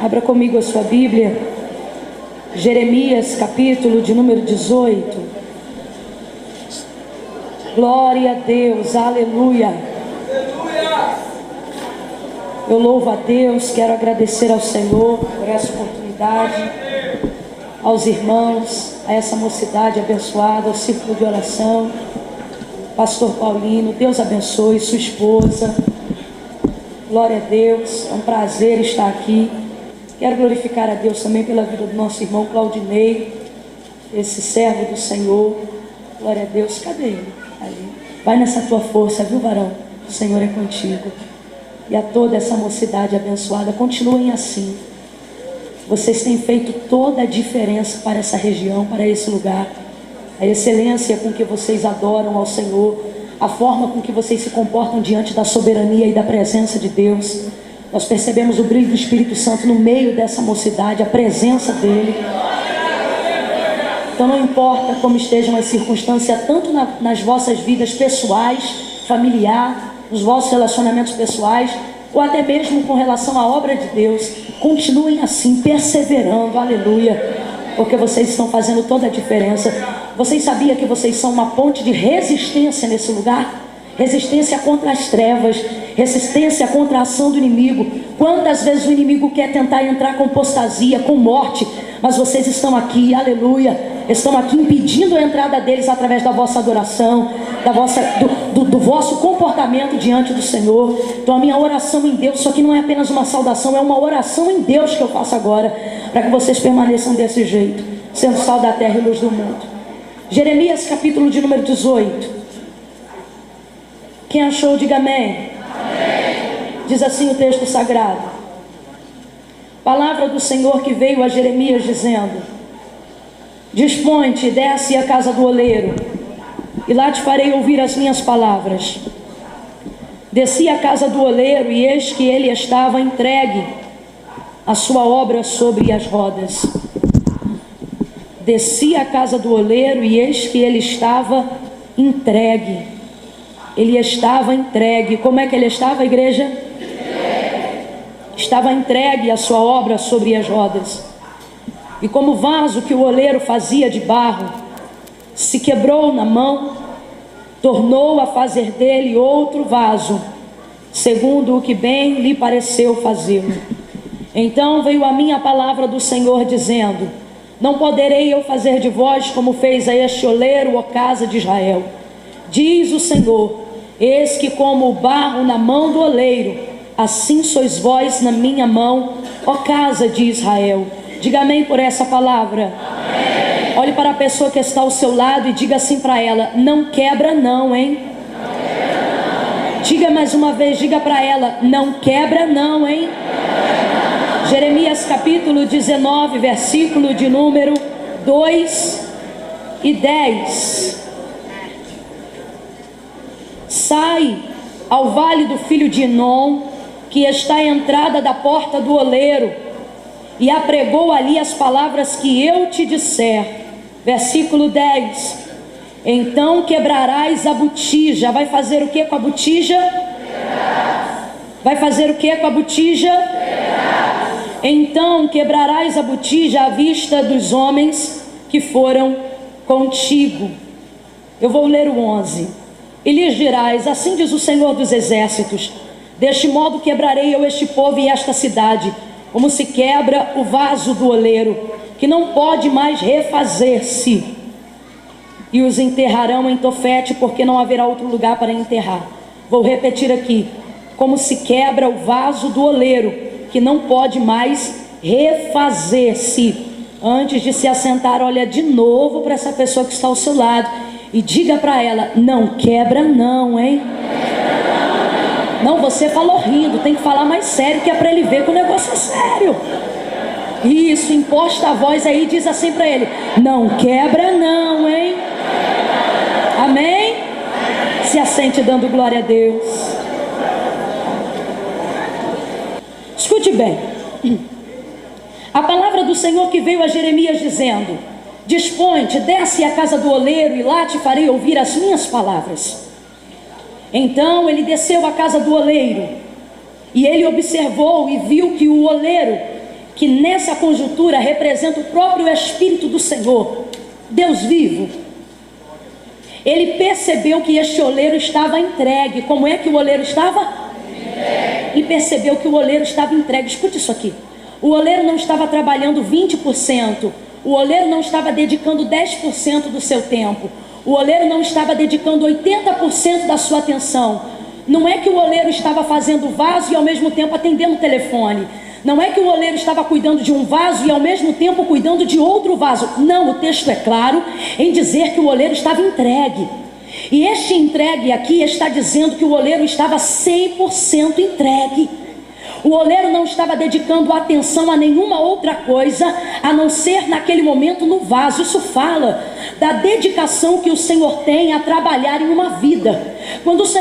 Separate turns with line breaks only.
Abra comigo a sua Bíblia, Jeremias, capítulo de número 18. Glória a Deus, aleluia. Eu louvo a Deus, quero agradecer ao Senhor por essa oportunidade, aos irmãos, a essa mocidade abençoada, ao círculo de oração, pastor Paulino, Deus abençoe sua esposa. Glória a Deus, é um prazer estar aqui. Quero glorificar a Deus também pela vida do nosso irmão Claudinei, esse servo do Senhor. Glória a Deus, cadê ele? Ali. Vai nessa tua força, viu, varão? O Senhor é contigo. E a toda essa mocidade abençoada, continuem assim. Vocês têm feito toda a diferença para essa região, para esse lugar. A excelência com que vocês adoram ao Senhor, a forma com que vocês se comportam diante da soberania e da presença de Deus. Nós percebemos o brilho do Espírito Santo no meio dessa mocidade, a presença dele. Então não importa como estejam as circunstâncias, tanto nas vossas vidas pessoais, familiar, nos vossos relacionamentos pessoais, ou até mesmo com relação à obra de Deus, continuem assim, perseverando, aleluia, porque vocês estão fazendo toda a diferença. Vocês sabiam que vocês são uma ponte de resistência nesse lugar? Resistência contra as trevas, resistência contra a ação do inimigo. Quantas vezes o inimigo quer tentar entrar com apostasia, com morte, mas vocês estão aqui, aleluia, estão aqui impedindo a entrada deles através da vossa adoração, do vosso comportamento diante do Senhor. Então a minha oração em Deus, isso aqui não é apenas uma saudação, é uma oração em Deus que eu faço agora, para que vocês permaneçam desse jeito, sendo sal da terra e luz do mundo. Jeremias capítulo de número 18. Quem achou, diga amém. Amém. Diz assim o texto sagrado: palavra do Senhor que veio a Jeremias dizendo: dispõe-te, desce à casa do oleiro, e lá te farei ouvir as minhas palavras. Desci à casa do oleiro, e eis que ele estava entregue a sua obra sobre as rodas. Desci à casa do oleiro, e eis que ele estava entregue. Ele estava entregue. Como é que ele estava, igreja? Estava entregue a sua obra sobre as rodas. E como o vaso que o oleiro fazia de barro se quebrou na mão, tornou a fazer dele outro vaso, segundo o que bem lhe pareceu fazê-lo. Então veio a mim a palavra do Senhor dizendo: não poderei eu fazer de vós como fez a este oleiro, ó casa de Israel. Diz o Senhor: eis que como o barro na mão do oleiro, assim sois vós na minha mão, ó casa de Israel. Diga amém por essa palavra. Amém. Olhe para a pessoa que está ao seu lado e diga assim para ela: não quebra não, hein? Não quebra, não. Diga mais uma vez, diga para ela: não quebra não, hein? Não. Jeremias capítulo 19, versículo de número 2 e 10. Sai ao vale do filho de Inom, que está à entrada da porta do oleiro, e apregou ali as palavras que eu te disser. Versículo 10. Então quebrarás a botija. Vai fazer o que com a botija? Vai fazer o que com a botija? Então quebrarás a botija à vista dos homens que foram contigo. Eu vou ler o 11. E lhes dirás: assim diz o Senhor dos exércitos, deste modo quebrarei eu este povo e esta cidade, como se quebra o vaso do oleiro, que não pode mais refazer-se. E os enterrarão em Tofete, porque não haverá outro lugar para enterrar. Vou repetir aqui: como se quebra o vaso do oleiro, que não pode mais refazer-se. Antes de se assentar, olha de novo para essa pessoa que está ao seu lado e diga para ela: não quebra não, hein? Não, você falou rindo, tem que falar mais sério, que é para ele ver que o negócio é sério. Isso, imposta a voz aí, diz assim para ele: não quebra não, hein? Amém? Se assente dando glória a Deus. Escute bem. A palavra do Senhor que veio a Jeremias dizendo: dispõe-te, desce à casa do oleiro, e lá te farei ouvir as minhas palavras. Então ele desceu à casa do oleiro, e ele observou e viu que o oleiro que nessa conjuntura representa o próprio Espírito do Senhor, Deus vivo. Ele percebeu que este oleiro estava entregue. Como é que o oleiro estava? Entregue. E percebeu que o oleiro estava entregue. Escute isso aqui. O oleiro não estava trabalhando 20%. O oleiro não estava dedicando 10% do seu tempo. O oleiro não estava dedicando 80% da sua atenção. Não é que o oleiro estava fazendo vaso e ao mesmo tempo atendendo o telefone. Não é que o oleiro estava cuidando de um vaso e ao mesmo tempo cuidando de outro vaso. Não, o texto é claro em dizer que o oleiro estava entregue. E este entregue aqui está dizendo que o oleiro estava 100% entregue. O oleiro não estava dedicando atenção a nenhuma outra coisa a não ser naquele momento no vaso. Isso fala da dedicação que o Senhor tem a trabalhar em uma vida. Quando o Senhor